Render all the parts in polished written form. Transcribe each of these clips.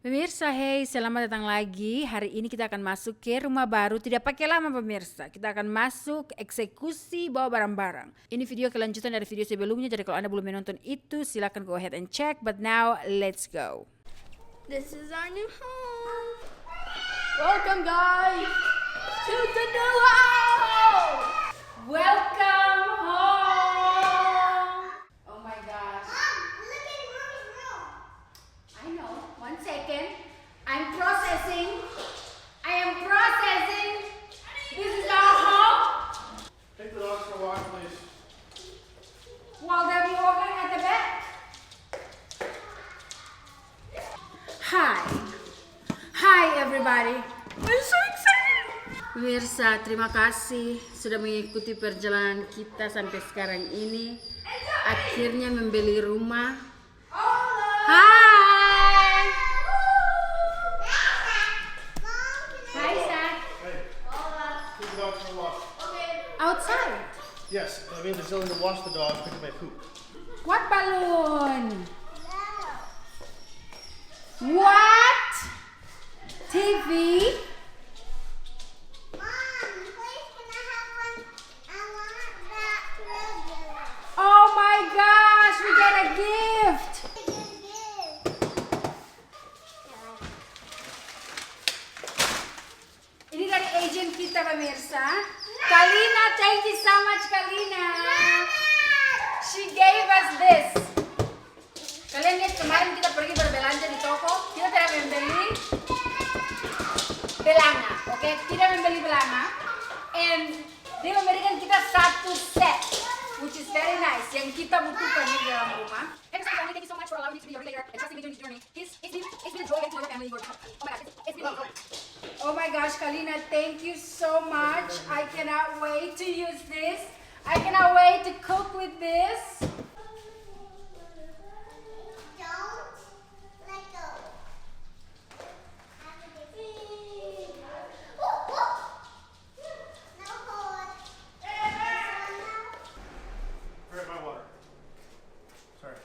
Pemirsa, hey, selamat datang lagi. Hari ini kita akan masuk ke rumah baru. Tidak pakai lama pemirsa. Kita akan masuk eksekusi bawa barang-barang. Ini video kelanjutan dari video sebelumnya. Jadi kalau Anda belum menonton itu, silakan go ahead and check. But now, let's go. This is our new home. Welcome, guys, to the new house. Welcome home. Oh my gosh. Look at Mommy's room. I know. 1 second. I'm processing. I am processing. This is our home. Take the dogs for a walk, please. While they'll be walking at the back. Hi everybody. I'm so excited. Pemirsa, terima kasih sudah mengikuti perjalanan kita sampai sekarang ini. Akhirnya membeli rumah. Hai. Hai, Sat. Hey, take the dogs for a walk. Outside. Yes, that means it's going to wash the dog, pick up my poop. What balloon? What? TV? Oh my gosh, we got a gift. Ini dari agent kita pemirsa. Kalina, thank you so much Kalina. She gave us this. Kalian lihat kemarin kita pergi berbelanja di toko, kita tidak membeli belanga, oke? Tidak membeli belanga. And dia memberikan kita satu set, which is very nice, yang kita butuhkan di dalam rumah. And so, thank you so much for allowing me to be your relator and trusting me during this journey. It's been a joy getting to know your family. Oh my God, it's been a joy. Oh my gosh, Kalina, thank you so much. I cannot wait to use this. I cannot wait to cook with this. Grab my water. Sorry.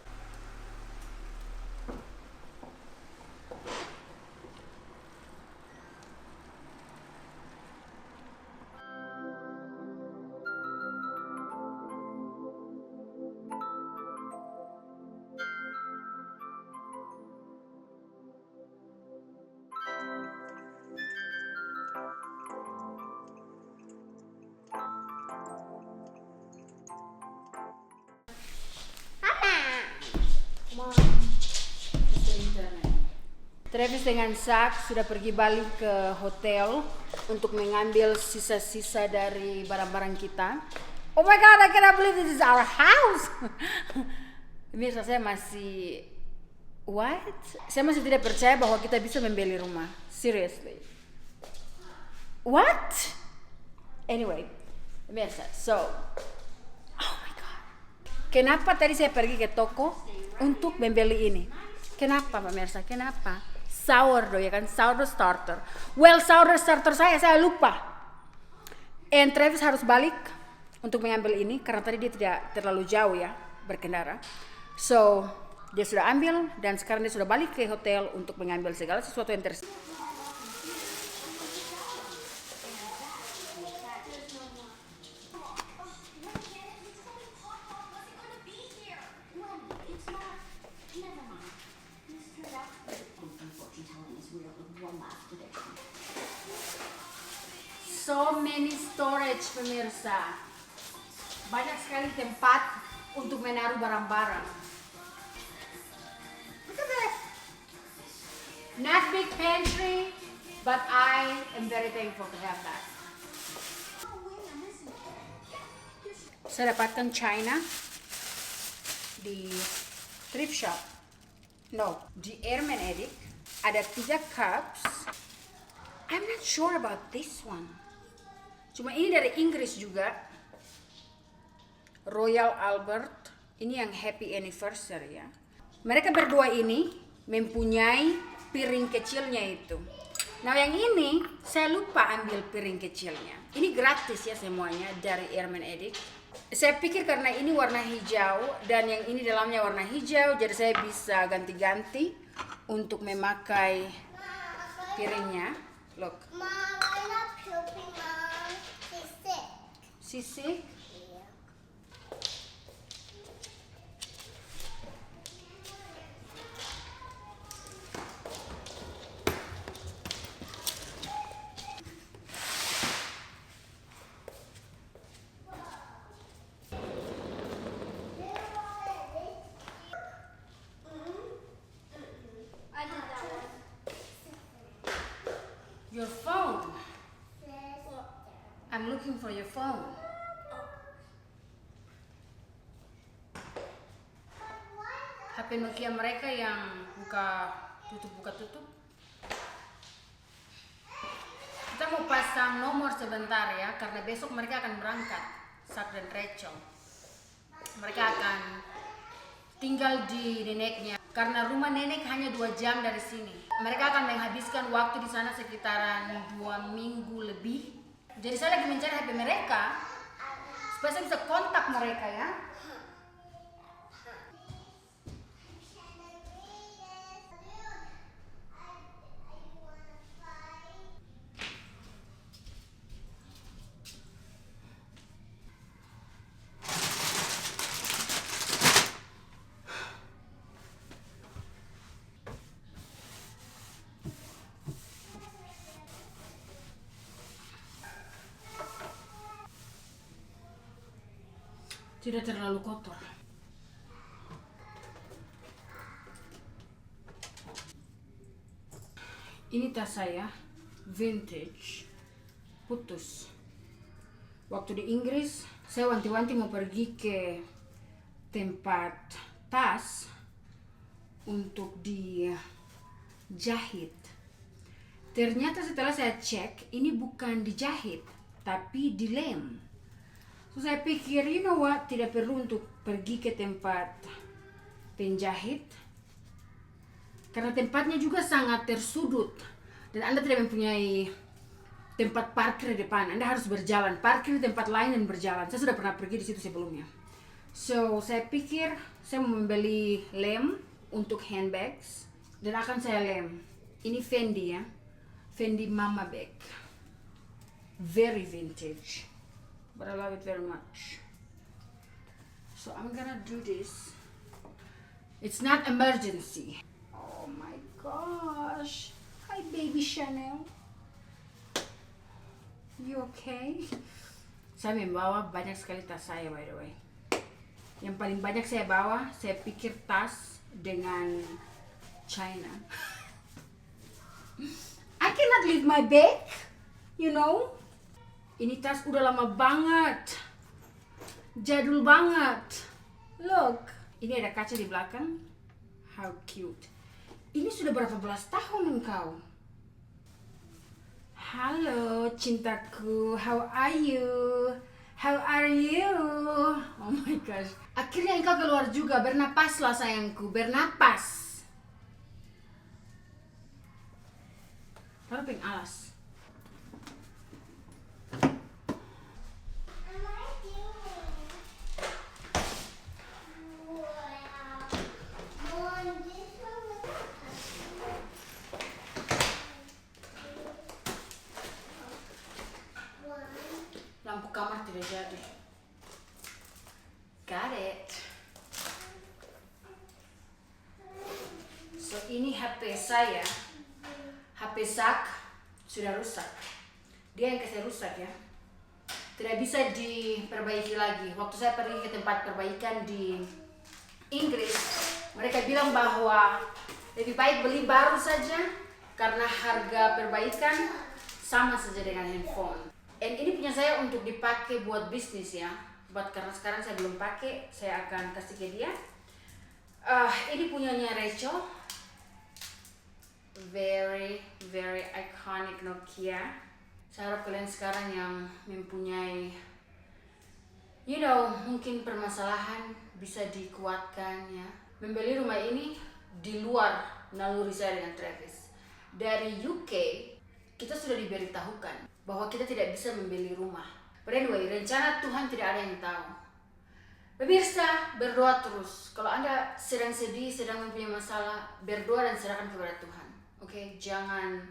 Travis dengan Zak sudah pergi balik ke hotel untuk mengambil sisa-sisa dari barang-barang kita. Oh my god, I cannot believe this is our house. Pemirsa, saya masih what? Saya masih tidak percaya bahwa kita bisa membeli rumah. Seriously. What? Anyway, pemirsa, so oh my god. Kenapa tadi saya pergi ke toko untuk membeli ini? Kenapa pemirsa? Kenapa? Sourdough ya kan, sourdough starter. Well, sourdough starter saya lupa. And Travis harus balik untuk mengambil ini karena tadi dia tidak terlalu jauh ya berkendara. So dia sudah ambil dan sekarang dia sudah balik ke hotel untuk mengambil segala sesuatu yang tersisa. So many storage pemirsa. Banyak sekali tempat untuk menaruh barang-barang. Look at this. Not big pantry, but I am very thankful to have that. Saya dapatkan China di thrift shop. No, di Airman Edict. Ada 3 cups. I'm not sure about this one. Cuma ini dari Inggris juga. Royal Albert. Ini yang happy anniversary ya. Mereka berdua ini mempunyai piring kecilnya itu. Nah yang ini saya lupa ambil piring kecilnya. Ini gratis ya semuanya dari Airman Edict. Saya pikir karena ini warna hijau dan yang ini dalamnya warna hijau, jadi saya bisa ganti-ganti untuk memakai piringnya. Look. Mom, I'm not pooping, Mom. She's sick. Sisik. Yeah. I did that one. Your phone. I'm looking for your phone. HP Nokia mereka yang buka tutup. Kita mau pasang nomor sebentar ya, karena besok mereka akan berangkat, Sak dan Rachel. Mereka akan tinggal di neneknya, karena rumah nenek hanya 2 jam dari sini. Mereka akan menghabiskan waktu di sana sekitaran 2 minggu lebih. Jadi saya lagi mencari HP mereka supaya saya bisa kontak mereka ya. Tidak terlalu kotor. Ini tas saya, vintage, putus. Waktu di Inggris, saya wanti-wanti mau pergi ke tempat tas untuk dijahit. Ternyata setelah saya cek, ini bukan dijahit, tapi dilem. So, saya pikir, you know what, tidak perlu untuk pergi ke tempat penjahit. Karena tempatnya juga sangat tersudut. Dan Anda tidak mempunyai tempat parkir di depan. Anda harus berjalan, parkir di tempat lain dan berjalan. Saya sudah pernah pergi di situ sebelumnya. So, saya pikir saya mau membeli lem untuk handbags. Dan akan saya lem. Ini Fendi ya. Fendi Mama Bag. Very vintage. But I love it very much. So I'm gonna do this. It's not emergency. Oh my gosh. Hi baby Chanel. You okay? Saya membawa banyak sekali tas saya by the way. Yang paling banyak saya bawa, saya pikir tas dengan China. I cannot leave my bag, you know. Ini tas udah lama banget. Jadul banget. Look. Ini ada kaca di belakang. How cute. Ini sudah berapa belas tahun engkau? Halo cintaku. How are you? How are you? Oh my gosh. Akhirnya engkau keluar juga. Bernapaslah sayangku. Bernapas. Taruh ping alas. Lampu kamar tidak jadi. Got it. So ini HP saya. HP Sak sudah rusak. Dia yang kasih rusak ya. Tidak bisa diperbaiki lagi. Waktu saya pergi ke tempat perbaikan di Inggris, mereka bilang bahwa lebih baik beli baru saja karena harga perbaikan sama saja dengan handphone. And ini punya saya untuk dipakai buat bisnis ya. Buat karena sekarang saya belum pakai, saya akan kasih ke dia. Ini punyanya Rachel. Very iconic Nokia. Saya harap kalian sekarang yang mempunyai, you know, mungkin permasalahan bisa dikuatkan ya. Membeli rumah ini di luar naluri saya dengan Travis. Dari UK, kita sudah diberitahukan bahwa kita tidak bisa membeli rumah. But anyway, rencana Tuhan tidak ada yang tahu. Pemirsa, berdoa terus. Kalau Anda sedang sedih, sedang mempunyai masalah, berdoa dan serahkan kepada Tuhan. Oke, jangan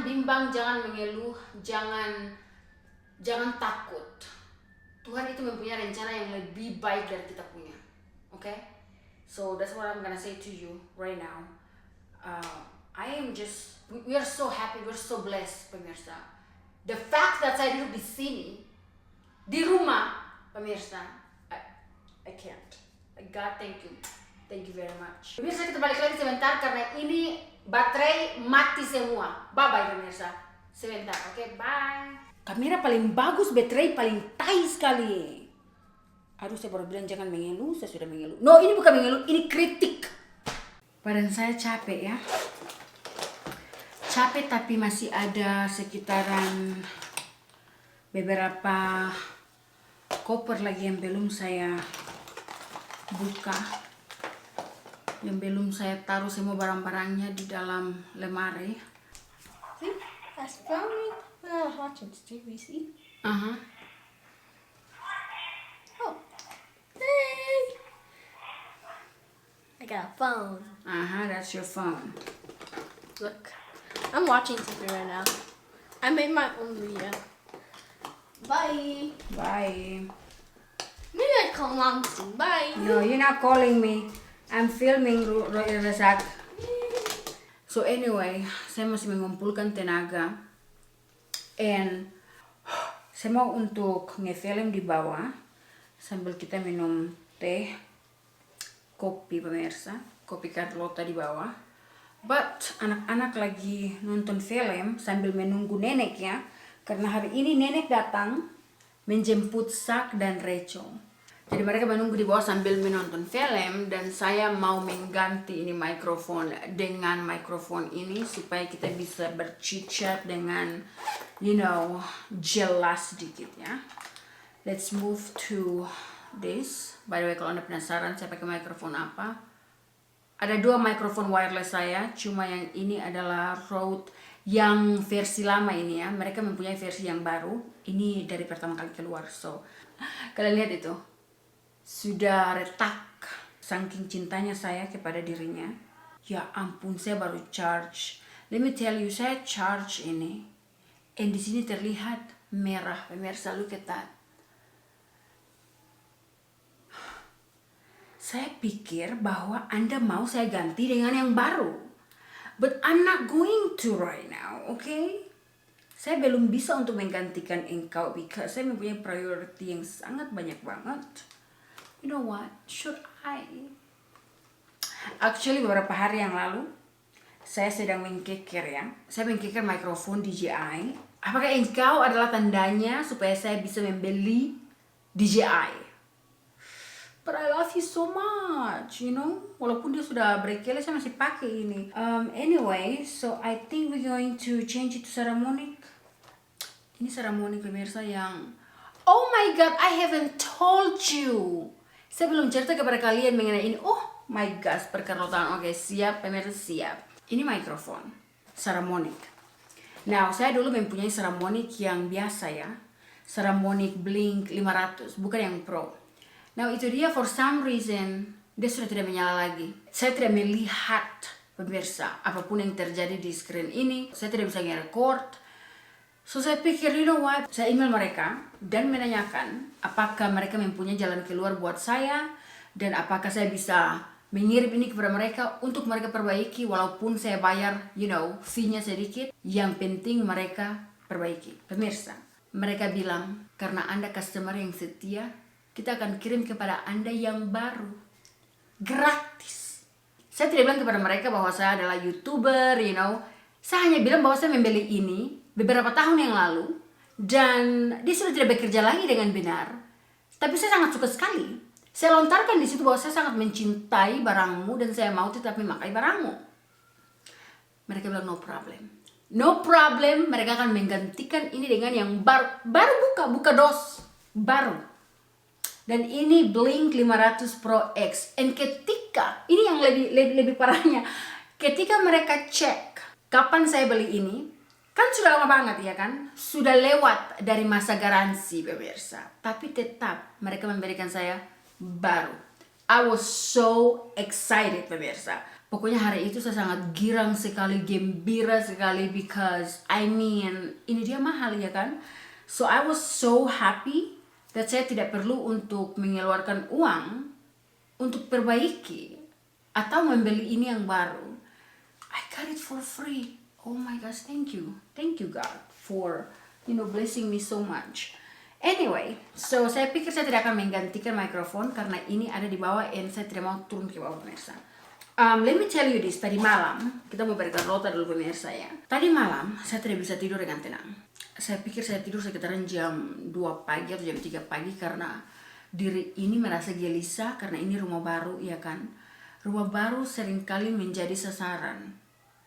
bimbang, jangan mengeluh, jangan takut. Tuhan itu mempunyai rencana yang lebih baik dari kita punya. Oke? So that's what I'm gonna say to you right now. We are so happy, we're so blessed, pemirsa. The fact that saya duduk di sini, di rumah, pemirsa, I can't. God, thank you. Thank you very much. Pemirsa, kita balik lagi sebentar karena ini baterai mati semua. Bye-bye pemirsa. Sebentar, oke? Bye. Kamera paling bagus, baterai paling tai sekali. Aduh, saya baru bilang jangan mengeluh, saya sudah mengeluh. No, ini bukan mengeluh, ini kritik. Badan saya capek ya. Capek tapi masih ada sekitaran beberapa koper lagi yang belum saya buka, yang belum saya taruh semua barang-barangnya di dalam lemari. See, that's filming. I was watching TV, see? Oh, Oh. Hey! I got a phone. that's your phone. Look. I'm watching TV right now. I made my own video. Bye. Bye. Maybe I call mom soon. Bye. No, you're not calling me. I'm filming Razak. So anyway, saya masih mengumpulkan tenaga. And saya mau untuk nge-film di bawah sambil kita minum teh, kopi pemirsa, kopi Carlota di bawah. But anak-anak lagi nonton film sambil menunggu nenek ya, karena hari ini nenek datang menjemput Sak dan Reco. Jadi mereka menunggu di bawah sambil menonton film, dan saya mau mengganti ini mikrofon dengan mikrofon ini supaya kita bisa berchit-chat dengan jelas sedikit ya. Let's move to this. By the way, kalau Anda penasaran saya pakai mikrofon apa, ada 2 mikrofon wireless saya, cuma yang ini adalah Rode yang versi lama ini ya. Mereka mempunyai versi yang baru. Ini dari pertama kali keluar. So, kalian lihat itu. Sudah retak saking cintanya saya kepada dirinya. Ya ampun, saya baru charge. Let me tell you, saya charge ini. And di sini terlihat merah. Pemirsa, look at that. Saya pikir bahwa Anda mau saya ganti dengan yang baru. But I'm not going to right now, okay? Saya belum bisa untuk menggantikan engkau because saya mempunyai priority yang sangat banyak banget. You know what? Should I? Actually, beberapa hari yang lalu, saya sedang mengkeker ya. Saya mengkeker mikrofon DJI. Apakah engkau adalah tandanya supaya saya bisa membeli DJI? But I love you so much, Walaupun dia sudah berkele, saya masih pakai ini. Anyway, so I think we're going to change it to Saramonic. Ini Saramonic pemirsa yang... Oh my God, I haven't told you. Saya belum cerita kepada kalian mengenai ini. Oh my gosh, perkarotan. Oke, siap pemirsa, siap. Ini mikrofon Saramonic. Now, saya dulu mempunyai Saramonic yang biasa ya. Saramonic Blink 500, bukan yang Pro. Now, itu dia for some reason, dia sudah tidak menyala lagi. Saya tidak melihat pemirsa apapun yang terjadi di screen ini. Saya tidak bisa nge-record. So, saya pikir, you know what? Saya email mereka dan menanyakan apakah mereka mempunyai jalan keluar buat saya, dan apakah saya bisa mengirim ini kepada mereka untuk mereka perbaiki walaupun saya bayar, fee-nya sedikit. Yang penting mereka perbaiki. Pemirsa, mereka bilang, karena Anda customer yang setia, kita akan kirim kepada Anda yang baru. Gratis. Saya tidak bilang kepada mereka bahwa saya adalah YouTuber, Saya hanya bilang bahwa saya membeli ini beberapa tahun yang lalu, dan dia sudah tidak bekerja lagi dengan benar. Tapi saya sangat suka sekali. Saya lontarkan di situ bahwa saya sangat mencintai barangmu dan saya mau tetap memakai barangmu. Mereka bilang no problem. No problem, mereka akan menggantikan ini dengan yang baru buka dos, baru. Dan ini Blink 500 Pro X. And ketika, ini yang lebih parahnya, ketika mereka cek kapan saya beli ini, Kan sudah lama banget ya kan? Sudah lewat dari masa garansi pemirsa. Tapi tetap mereka memberikan saya baru. I was so excited pemirsa. Pokoknya hari itu saya sangat girang sekali, gembira sekali because I mean ini dia mahal ya kan? So I was so happy that saya tidak perlu untuk mengeluarkan uang untuk perbaiki atau membeli ini yang baru. I got it for free. Oh my gosh, thank you God for blessing me so much. Anyway, so saya pikir saya tidak akan menggantikan mikrofon karena ini ada di bawah and saya tidak mau turun ke bawah pemirsa. Let me tell you this, tadi malam kita mau berikan rota dulu pemirsa ya. Tadi malam saya tidak bisa tidur dengan tenang. Saya pikir saya tidur sekitaran jam 2 pagi atau jam 3 pagi karena diri ini merasa gelisah karena ini rumah baru ya kan. Rumah baru seringkali menjadi sasaran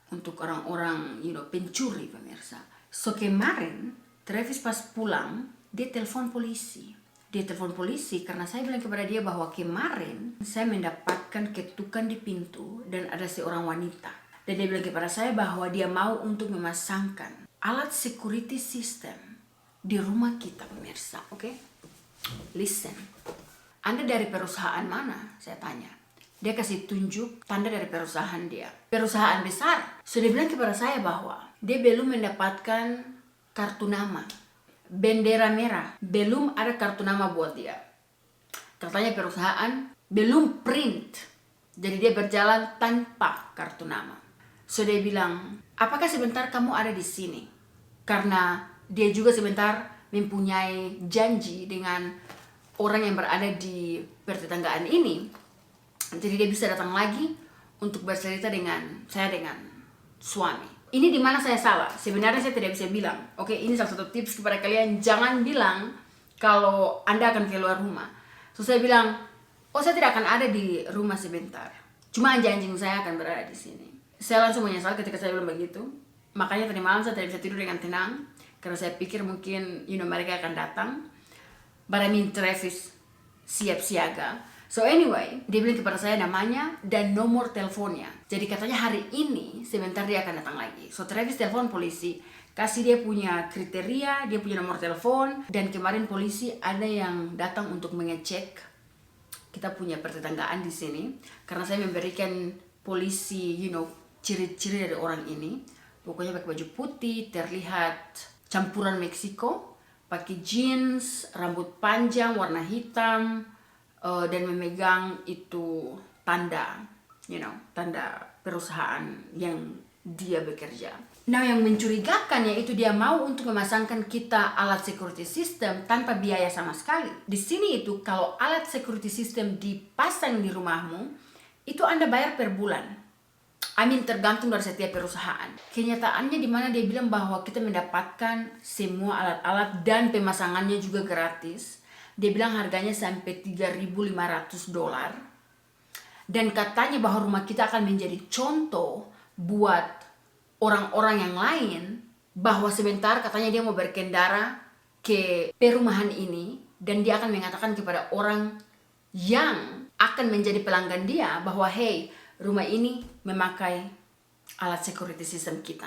untuk orang-orang pencuri pemirsa. So kemarin Travis pas pulang dia telepon polisi. Dia telepon polisi karena saya bilang kepada dia bahwa kemarin saya mendapatkan ketukan di pintu dan ada seorang wanita. Dan dia bilang kepada saya bahwa dia mau untuk memasangkan alat security system di rumah kita pemirsa. Oke? Listen. Anda dari perusahaan mana? Saya tanya. Dia kasih tunjuk tanda dari perusahaan dia. Perusahaan besar. So dia bilang kepada saya bahwa dia belum mendapatkan kartu nama. Bendera merah. Belum ada kartu nama buat dia. Katanya perusahaan belum print. Jadi dia berjalan tanpa kartu nama. So dia bilang, apakah sebentar kamu ada di sini? Karena dia juga sebentar mempunyai janji dengan orang yang berada di pertetanggaan ini. Jadi dia bisa datang lagi untuk bercerita dengan saya dengan suami. Ini di mana saya salah? Sebenarnya saya tidak bisa bilang. Oke, ini salah satu tips kepada kalian. Jangan bilang kalau Anda akan keluar rumah. So saya bilang, oh saya tidak akan ada di rumah sebentar. Cuma anjing saya akan berada di sini. Saya langsung menyesal ketika saya bilang begitu. Makanya tadi malam saya tidak bisa tidur dengan tenang. Karena saya pikir mungkin mereka akan datang. But I mean Travis siap siaga. So anyway, dia bilang kepada saya namanya dan nomor teleponnya. Jadi katanya hari ini sebentar dia akan datang lagi. So Travis telepon polisi, kasih dia punya kriteria, dia punya nomor telepon. Dan kemarin polisi ada yang datang untuk mengecek kita punya pertetanggaan di sini. Karena saya memberikan polisi, ciri-ciri dari orang ini. Pokoknya pakai baju putih, terlihat campuran Meksiko, pakai jeans, rambut panjang, warna hitam. Dan memegang itu tanda, tanda perusahaan yang dia bekerja. Nah, yang mencurigakan yaitu dia mau untuk memasangkan kita alat security system tanpa biaya sama sekali. Di sini itu kalau alat security system dipasang di rumahmu, itu Anda bayar per bulan. Tergantung dari setiap perusahaan. Kenyataannya di mana dia bilang bahwa kita mendapatkan semua alat-alat dan pemasangannya juga gratis. Dia bilang harganya sampai $3.500. Dan katanya bahwa rumah kita akan menjadi contoh buat orang-orang yang lain. Bahwa sebentar katanya dia mau berkendara ke perumahan ini. Dan dia akan mengatakan kepada orang yang akan menjadi pelanggan dia bahwa hey, rumah ini memakai alat security system kita.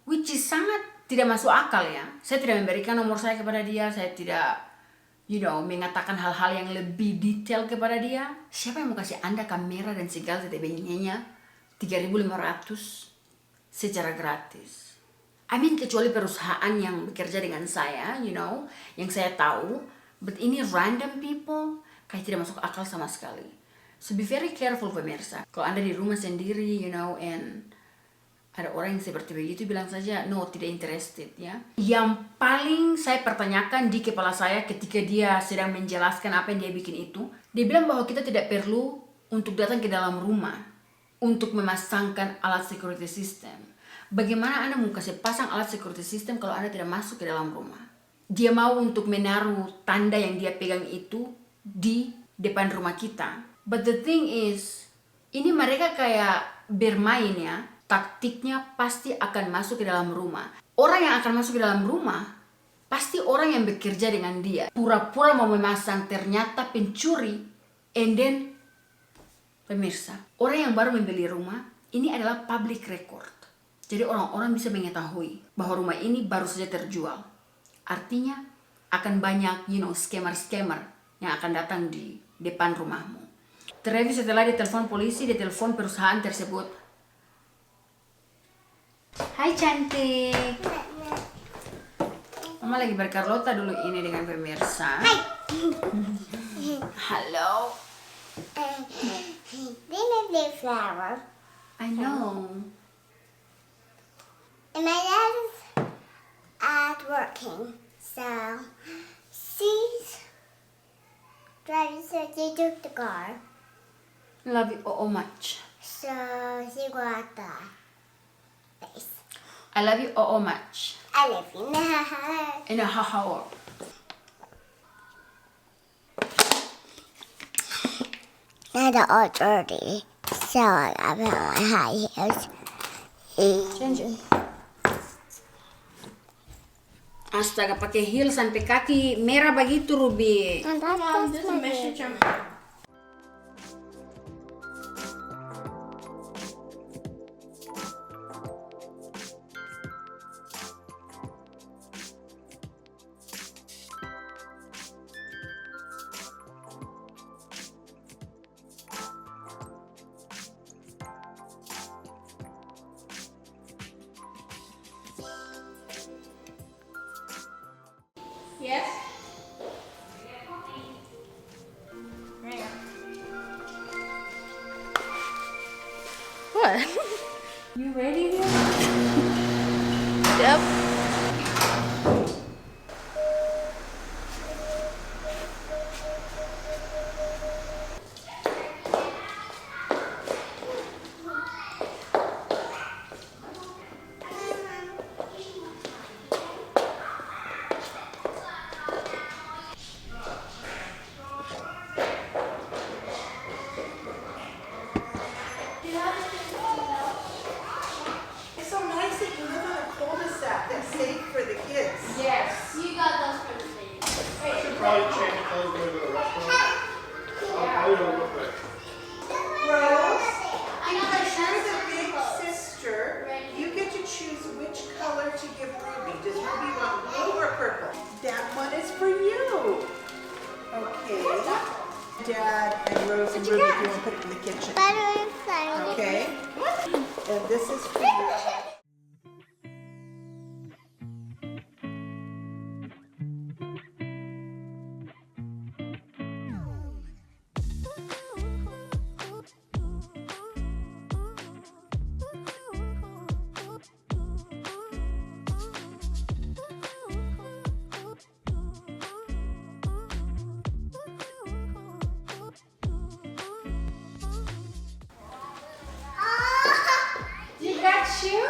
Which is sangat tidak masuk akal ya. Saya tidak memberikan nomor saya kepada dia. Saya tidak mengatakan hal-hal yang lebih detail kepada dia. Siapa yang mau kasih Anda kamera dan segala sebagainya 3.500 secara gratis? Kecuali perusahaan yang bekerja dengan saya, yang saya tahu. But ini random people, kayak tidak masuk akal sama sekali. So be very careful pemirsa. Kalau Anda di rumah sendiri, and ada orang yang seperti begitu, bilang saja no, tidak interested ya. Yang paling saya pertanyakan di kepala saya ketika dia sedang menjelaskan apa yang dia bikin itu, dia bilang bahwa kita tidak perlu untuk datang ke dalam rumah untuk memasangkan alat security system. Bagaimana Anda mau kasih pasang alat security system kalau Anda tidak masuk ke dalam rumah? Dia mau untuk menaruh tanda yang dia pegang itu di depan rumah kita. But the thing is, ini mereka kayak bermain ya. Taktiknya pasti akan masuk ke dalam rumah. Orang yang akan masuk ke dalam rumah pasti orang yang bekerja dengan dia. Pura-pura mau memasang, ternyata pencuri. And then, pemirsa, orang yang baru membeli rumah, ini adalah public record. Jadi orang-orang bisa mengetahui bahwa rumah ini baru saja terjual. Artinya akan banyak, scammer-scammer yang akan datang di depan rumahmu. Travis setelah ditelepon polisi, ditelepon perusahaan tersebut. Hai cantik. Mama lagi berkarlota dulu ini dengan pemirsa. Hai. Halo. This is the flower. I know. And my dad is at working. So she's driving, so she took the car. Love you oh much. So she got the face. I love you oh much. I love you. In a hour. Now they're all dirty. So I got put on my high heels. Change it. Astaga, pakai heel sampai kaki merah begitu, Ruby. And Mom, there's a message on Yes? What? You ready here? Yep. It's so nice that you live on a cul-de-sac that's safe for the kids. Yes. You got those for the same. Should probably change clothes and go to the restaurant. I'll do it real quick. Rose, I got my you're the son's big clothes. sister. You get to choose which color to give Ruby. Does Ruby want blue or purple? That one is for you. Okay. Dad and Rose and Ruby, if you want to put it in the kitchen. butterfly. Okay. And this is for you. You got shoes.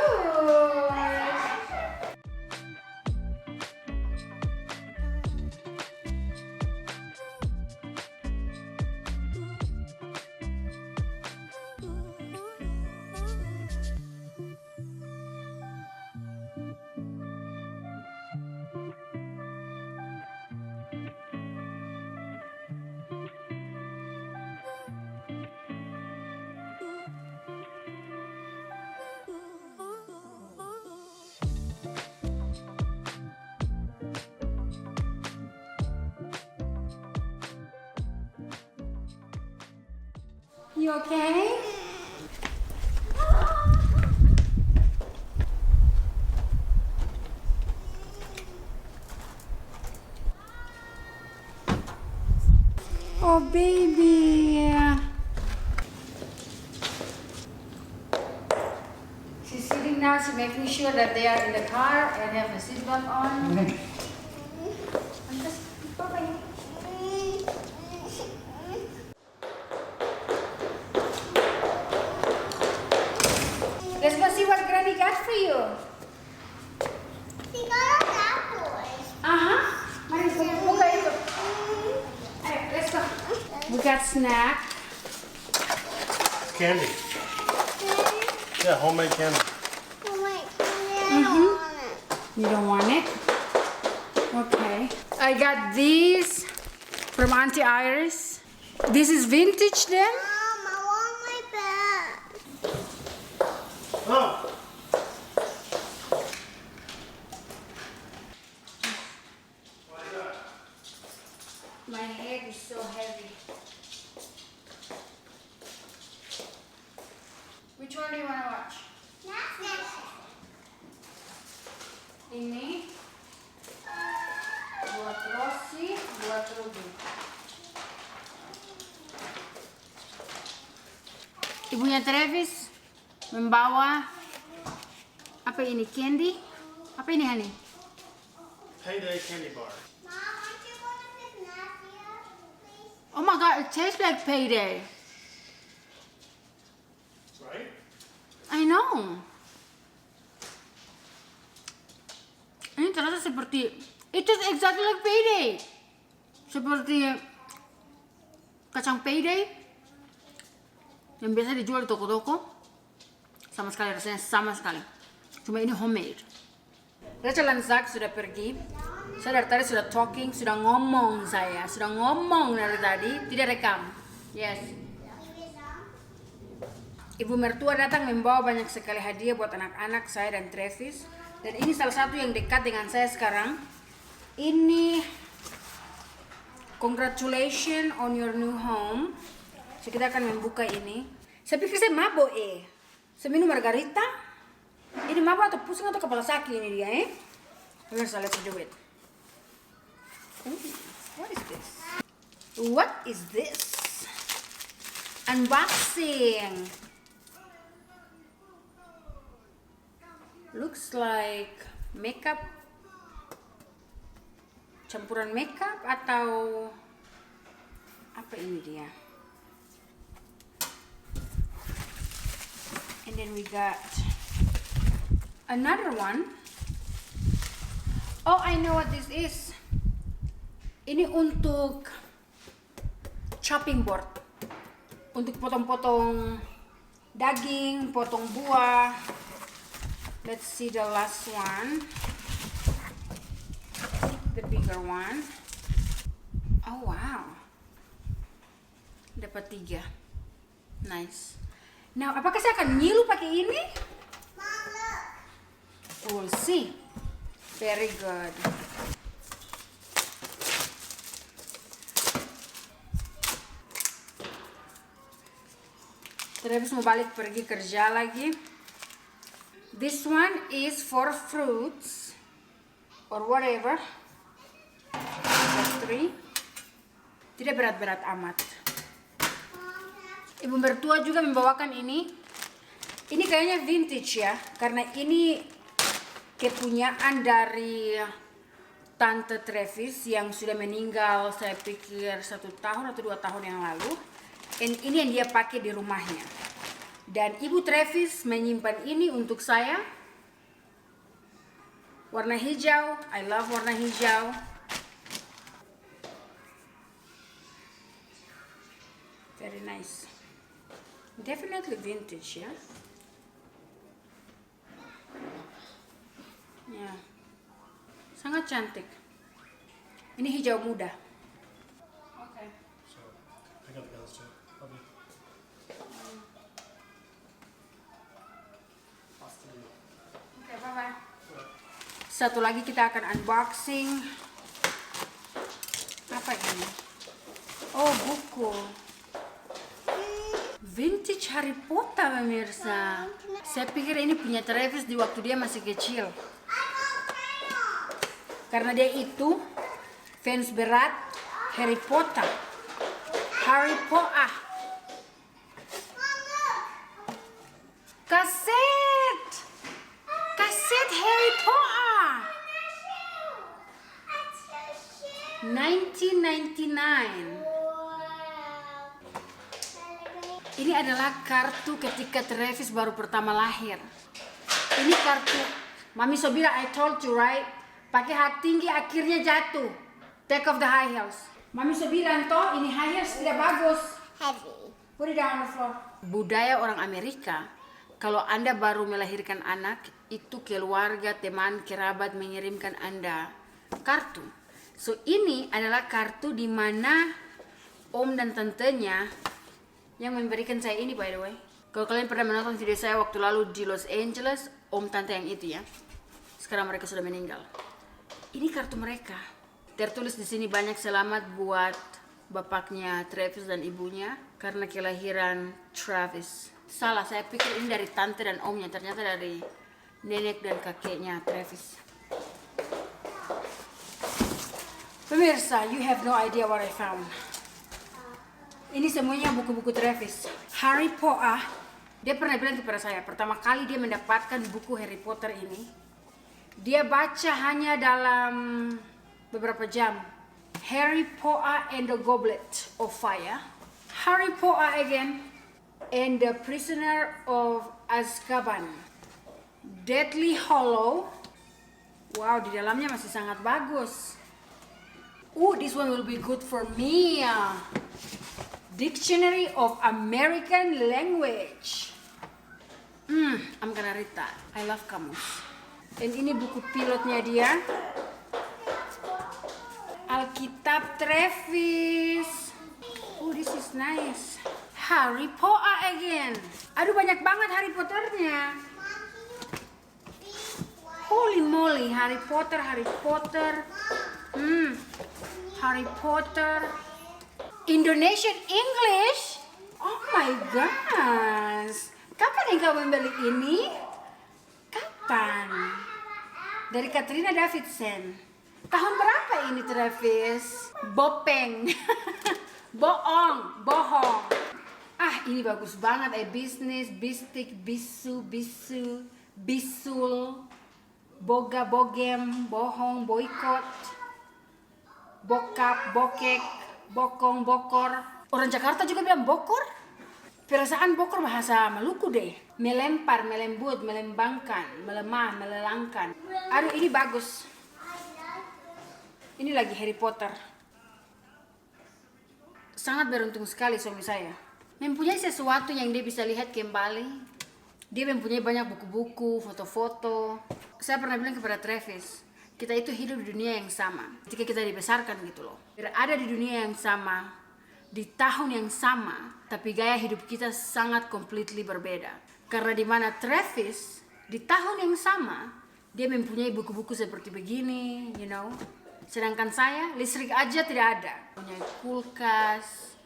You okay? Oh, baby. She's sitting now. She's making sure that they are in the car and have a seatbelt on. I'm just, bye-bye. Let's go see what Granny got for you. She got us apples. Mari, buka itu. Ayo, let's go. We got snack. Candy. Yeah, homemade candy. Oh my God, I don't want it. You don't want it? Okay. I got these from Auntie Iris. This is vintage then? Mom, I want my bag. Oh, Ini buat Rosie, buat Ruby. Ibunya Travis membawa apa ini, candy? Apa ini, Hani? Payday candy bar. Mom, aren't you going to pick Nadia, please? Oh my god, it tastes like payday. Right? I know. Ini ternyata seperti, it tastes exactly like payday. Seperti kacang payday yang biasa dijual di toko-toko. Sama sekali rasanya sama sekali. Cuma ini homemade. Rachel dan Zach sudah pergi. Saya dari tadi sudah talking, sudah ngomong saya. Sudah ngomong dari tadi, tidak rekam. Yes. Ibu mertua datang membawa banyak sekali hadiah buat anak-anak saya dan Travis. Dan ini salah satu yang dekat dengan saya sekarang. Ini congratulations on your new home. So kita akan membuka ini. Saya pikir saya mabok Saya minum margarita. Ini mabok atau pusing atau kepala sakit ini dia Let's do it. Ooh, what is this? What is this? Unboxing. Looks like makeup. Campuran makeup atau apa ini dia? And then we got another one. Oh, I know what this is. Ini untuk chopping board. Untuk potong-potong daging, potong buah. Let's see the last one. The bigger one. Oh, wow. Dapat 3. Nice. Now, apakah saya akan nyilu pakai ini? Mom, look. We'll see. Very good. Travis mau balik pergi kerja lagi. This one is for fruits or whatever. That's 3. Tidak berat-berat amat. Ibu mertua juga membawakan ini. Ini kayaknya vintage ya, karena ini kepunyaan dari Tante Travis yang sudah meninggal saya pikir 1 tahun atau 2 tahun yang lalu. Dan ini yang dia pakai di rumahnya. Dan Ibu Travis menyimpan ini untuk saya. Warna hijau, I love warna hijau. Very nice. Definitely vintage ya. Ya, sangat cantik. Ini hijau muda. Oke. So, I got the guys too. Love you. Oke, bye-bye. Satu lagi kita akan unboxing. Apa ini? Oh, buku. Vintage Harry Potter, pemirsa. Saya pikir ini punya Travis di waktu dia masih kecil. Karena dia itu fans berat Harry Potter. Harry Potter. Kaset. Kaset Harry Potter. 1999. Ini adalah kartu ketika Travis baru pertama lahir. Ini kartu. Mami so bilang, I told you right? Pakai hak tinggi akhirnya jatuh. Take off the high heels. Mami so bilang toh ini high heels tidak bagus. Heavy. Put it down on the floor. Budaya orang Amerika, kalau Anda baru melahirkan anak, itu keluarga, teman, kerabat mengirimkan Anda kartu. So ini adalah kartu di mana om dan tantenya yang memberikan saya ini, by the way. Kalau kalian pernah menonton video saya waktu lalu di Los Angeles, om tante yang itu ya. Sekarang mereka sudah meninggal. Ini kartu mereka. Tertulis di sini banyak selamat buat bapaknya Travis dan ibunya karena kelahiran Travis. Salah, saya pikir ini dari tante dan omnya, ternyata dari nenek dan kakeknya Travis. Pemirsa, you have no idea what I found. Ini semuanya buku-buku Travis. Harry Potter, dia pernah bilang kepada saya, pertama kali dia mendapatkan buku Harry Potter ini, dia baca hanya dalam beberapa jam. Harry Potter and the Goblet of Fire, Harry Potter again, and the Prisoner of Azkaban, Deathly Hallows. Wow, di dalamnya masih sangat bagus. This one will be good for me. Dictionary of American Language. I'm gonna read that. I love kamus. Dan ini buku pilotnya dia. Alkitab Travis. This is nice. Harry Potter again. Aduh, banyak banget Harry Potternya. Holy moly, Harry Potter, Harry Potter. Harry Potter. Indonesian English. Oh my gosh. Kapan engkau membeli ini? Kapan? Dari Katrina Davidson. Tahun berapa ini, Travis? Bopeng. Bohong. Ini bagus banget. Bisnis, bistik, bisu, bisul, boga, bogem, bohong, boykot, bokap, bokek, bokong, bokor. Orang Jakarta juga bilang bokor. Perasaan bokor bahasa Maluku deh. Melempar, melembut, melembangkan, melemah, melelangkan. Aduh, ini bagus. Ini lagi Harry Potter. Sangat beruntung sekali suami saya. Mempunyai sesuatu yang dia bisa lihat kembali. Dia mempunyai banyak buku-buku, foto-foto. Saya pernah bilang kepada Travis, kita itu hidup di dunia yang sama. Ketika kita dibesarkan gitu loh. Berada di dunia yang sama, di tahun yang sama, tapi gaya hidup kita sangat completely berbeda. Karena di mana Travis, di tahun yang sama, dia mempunyai buku-buku seperti begini, you know. Sedangkan saya, listrik aja tidak ada. Mempunyai kulkas,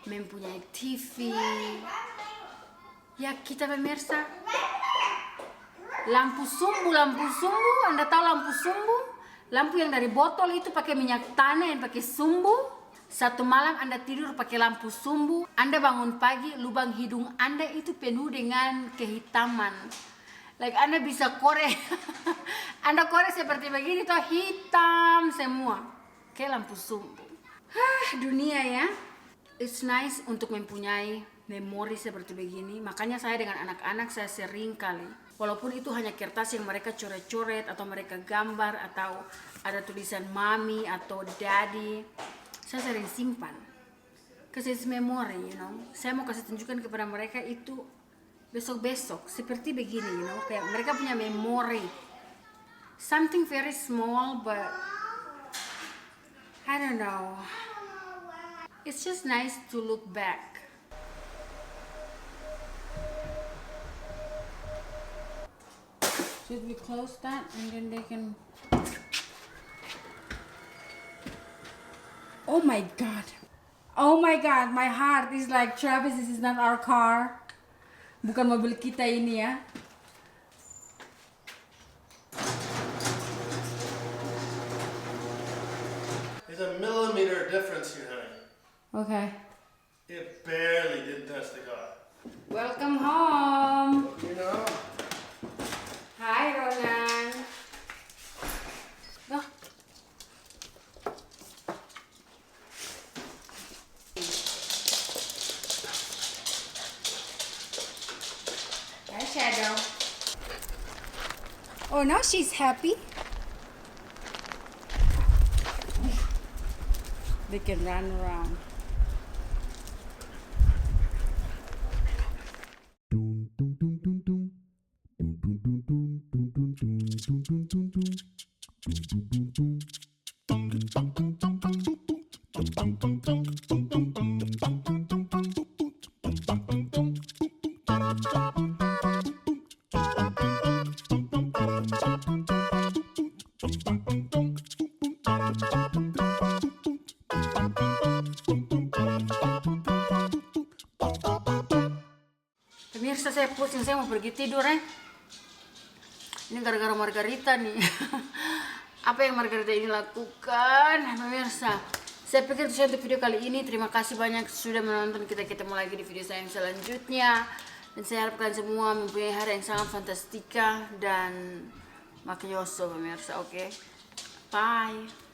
mempunyai TV. Ya kita pemirsa, lampu sumbu. Anda tahu lampu sumbu? Lampu yang dari botol itu pakai minyak tanah yang pakai sumbu. Satu malam Anda tidur pakai lampu sumbu. Anda bangun pagi, lubang hidung Anda itu penuh dengan kehitaman. Like Anda bisa korek. Anda korek seperti begini tuh, hitam semua. Kayak lampu sumbu. Dunia ya. It's nice untuk mempunyai memori seperti begini. Makanya saya dengan anak-anak saya sering kali, walaupun itu hanya kertas yang mereka coret-coret atau mereka gambar atau ada tulisan mami atau daddy, saya sering simpan. Because it's memory, you know. Saya mau kasih tunjukkan kepada mereka itu besok-besok seperti begini, you know. Kayak mereka punya memori. Something very small but I don't know. It's just nice to look back. Should we close that and then they can... Oh my god. Oh my god, my heart is like, Travis, this is not our car. Bukan mobil kita ini ya. There's a millimeter difference here, honey. Okay. It barely didn't touch the car. Welcome home. You know? Hi, Roland. Oh. Hi, Shadow. Oh, now she's happy. They can run around. Pemirsa, saya pusing, saya mau pergi tidur ya. Ini gara-gara Margarita nih. apa yang Margarita ini lakukan, pemirsa. Saya pikir itu saja untuk video kali ini. Terima kasih banyak sudah menonton. Kita ketemu lagi di video saya yang selanjutnya. Dan saya harap kalian semua mempunyai hari yang sangat fantastika dan makyoso pemirsa. Oke, bye.